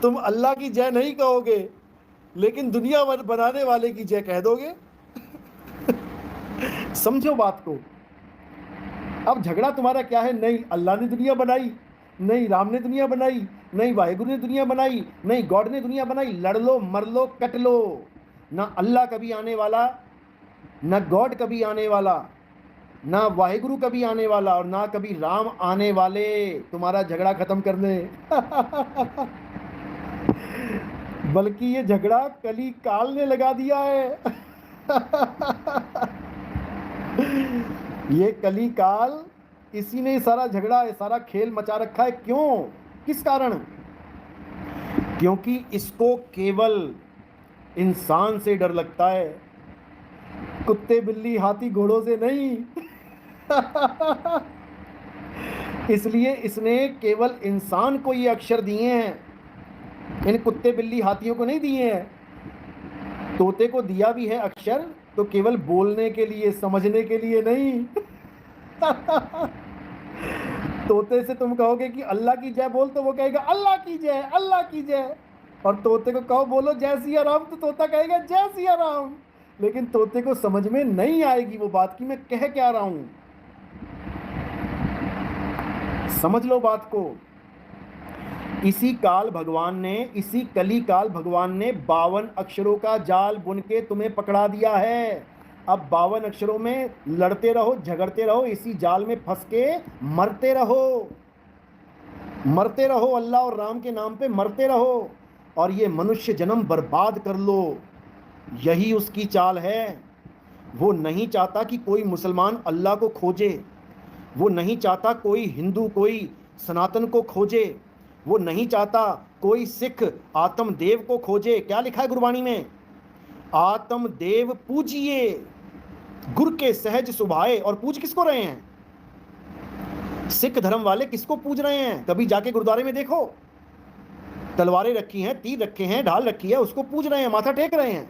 तुम अल्लाह की जय नहीं कहोगे, लेकिन दुनिया बनाने वाले की जय कह दोगे। समझो बात को। अब झगड़ा तुम्हारा क्या है? नहीं अल्लाह ने दुनिया बनाई, नहीं राम ने दुनिया बनाई, नहीं वाहेगुरु ने दुनिया बनाई, नहीं गॉड ने दुनिया बनाई। लड़ लो, मर लो, कट लो। ना अल्लाह कभी आने वाला, ना गॉड कभी आने वाला, ना वाहेगुरु कभी आने वाला, और ना कभी राम आने वाले तुम्हारा झगड़ा खत्म करने। बल्कि ये झगड़ा कली काल ने लगा दिया है। ये कली काल, इसी ने सारा झगड़ा, सारा खेल मचा रखा है। क्यों? किस कारण? क्योंकि इसको केवल इंसान से डर लगता है, कुत्ते बिल्ली हाथी घोड़ों से नहीं। इसलिए इसने केवल इंसान को ये अक्षर दिए हैं, इन कुत्ते बिल्ली हाथियों को नहीं दिए हैं। तोते को दिया भी है अक्षर, तो केवल बोलने के लिए, समझने के लिए नहीं। तोते से तुम कहोगे कि अल्लाह की जय बोल, तो वो कहेगा अल्लाह की जय, अल्लाह की जय। और तोते को कहो बोलो जय सिया राम, तो तोता कहेगा जय सिया राम। लेकिन तोते को समझ में नहीं आएगी वो बात कि मैं कह क्या रहा हूं। समझ लो बात को। इसी काल भगवान ने, इसी कली काल भगवान ने 52 अक्षरों का जाल बुन के तुम्हें पकड़ा दिया है। अब 52 अक्षरों में लड़ते रहो, झगड़ते रहो, इसी जाल में फंस के मरते रहो, मरते रहो, अल्लाह और राम के नाम पे मरते रहो, और ये मनुष्य जन्म बर्बाद कर लो। यही उसकी चाल है। वो नहीं चाहता कि कोई मुसलमान अल्लाह को खोजे, वो नहीं चाहता कोई हिंदू, कोई सनातन को खोजे, वो नहीं चाहता कोई सिख आत्मदेव को खोजे। क्या लिखा है गुरबाणी में? आत्मदेव पूजिए, गुर के सहज सुभाए। और पूज किसको रहे हैं? सिख धर्म वाले किसको पूज रहे हैं? कभी जाके गुरुद्वारे में देखो, तलवारें रखी हैं, तीर रखे हैं, ढाल रखी है, उसको पूज रहे हैं, माथा टेक रहे हैं।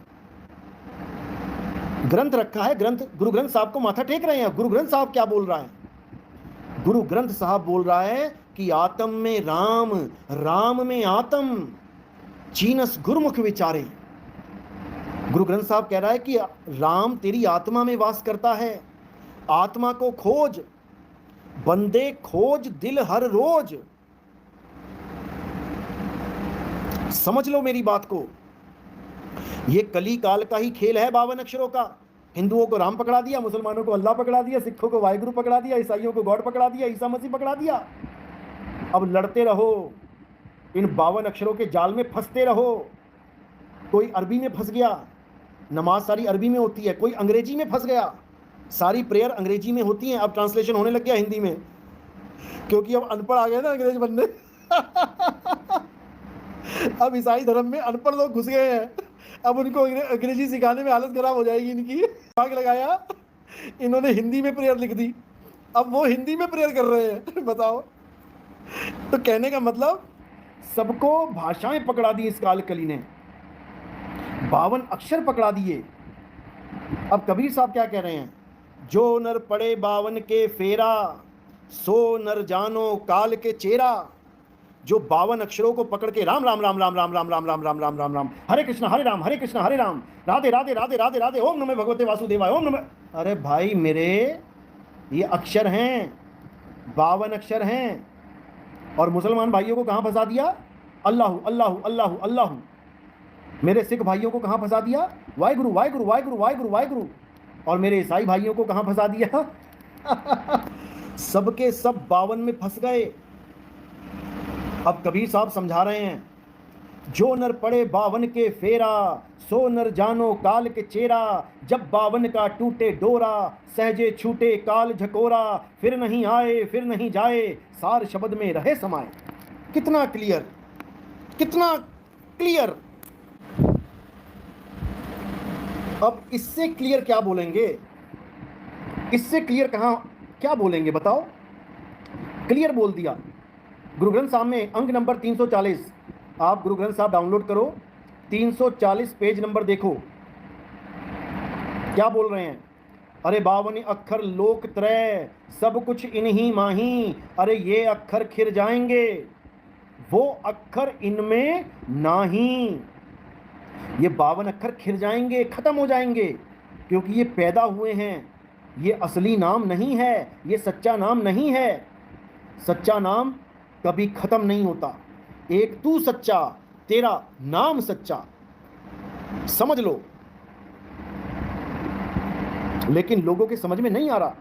ग्रंथ रखा है, ग्रंथ, गुरु ग्रंथ साहब को माथा टेक रहे हैं। गुरु ग्रंथ साहब क्या बोल रहा है? गुरु ग्रंथ साहब बोल रहा है कि आत्म में राम, राम में आत्म, चीनस गुरुमुख विचारे। गुरु ग्रंथ साहब कह रहा है कि राम तेरी आत्मा में वास करता है, आत्मा को खोज, बंदे खोज दिल हर रोज। समझ लो मेरी बात को। ये कली काल का ही खेल है 52 अक्षरों का। हिंदुओं को राम पकड़ा दिया, मुसलमानों को अल्लाह पकड़ा दिया, सिखों को वाहिगुरु पकड़ा दिया, ईसाइयों को गॉड पकड़ा दिया, ईसा मसीह पकड़ा दिया। अब लड़ते रहो, इन 52 अक्षरों के जाल में फंसते रहो। कोई अरबी में फंस गया, नमाज सारी अरबी में होती है। कोई अंग्रेजी में फंस गया, सारी प्रेयर अंग्रेजी में होती हैं। अब ट्रांसलेशन होने लग गया हिंदी में, क्योंकि अब अनपढ़ आ गए ना अंग्रेज बनने। अब ईसाई धर्म में अनपढ़ लोग घुस गए हैं। अब उनको अंग्रेजी सिखाने में हालत खराब हो जाएगी इनकी। दिमाग लगाया, इन्होंने हिंदी में प्रेयर लिख दी, अब वो हिंदी में प्रेयर कर रहे हैं। बताओ। तो कहने का मतलब, सबको भाषाएं पकड़ा दी इस काल कली ने, 52 अक्षर पकड़ा दिए। अब कबीर साहब क्या कह रहे हैं? जो नर पड़े 52 के फेरा, सो नर जानो काल के चेरा। जो 52 अक्षरों को पकड़ के राम राम राम राम राम राम राम राम राम राम राम राम, हरे कृष्ण हरे राम, हरे कृष्ण हरे राम, राधे राधे राधे राधे राधे, ओम नमः भगवते वासुदेवाय, ओम नमः। अरे भाई मेरे, ये अक्षर हैं, 52 अक्षर हैं। और मुसलमान भाइयों को कहां फंसा दिया? अल्लाह अल्लाह अल्लाह अल्लाह। मेरे सिख भाइयों को कहां फंसा दिया? वाहिगुरु वाहिगुरु वाहिगुरु वाहिगुरु वाहिगुरु। और मेरे ईसाई भाइयों को कहां फंसा दिया? सबके सब 52 में फंस गए। अब कबीर साहब समझा रहे हैं, जो नर पड़े 52 के फेरा, सो नर जानो काल के चेरा। जब 52 का टूटे डोरा, सहजे छूटे काल झकोरा। फिर नहीं आए फिर नहीं जाए, सार शब्द में रहे समाए। कितना क्लियर, कितना क्लियर। अब इससे क्लियर क्या बोलेंगे? इससे क्लियर कहां, क्या बोलेंगे बताओ? क्लियर बोल दिया। गुरु ग्रंथ साहब में अंक नंबर 340, आप गुरु ग्रंथ साहब डाउनलोड करो, 340 पेज नंबर देखो, क्या बोल रहे हैं? अरे 52 अक्षर लोक त्रय, सब कुछ इन्हीं माही। अरे ये अक्षर खिर जाएंगे, वो अक्षर इनमें नहीं। ये 52 अक्षर खिल जाएंगे, खत्म हो जाएंगे, क्योंकि ये पैदा हुए हैं। ये असली नाम नहीं है, ये सच्चा नाम नहीं है। सच्चा नाम कभी खत्म नहीं होता। एक तू सच्चा, तेरा नाम सच्चा, समझ लो। लेकिन लोगों के समझ में नहीं आ रहा।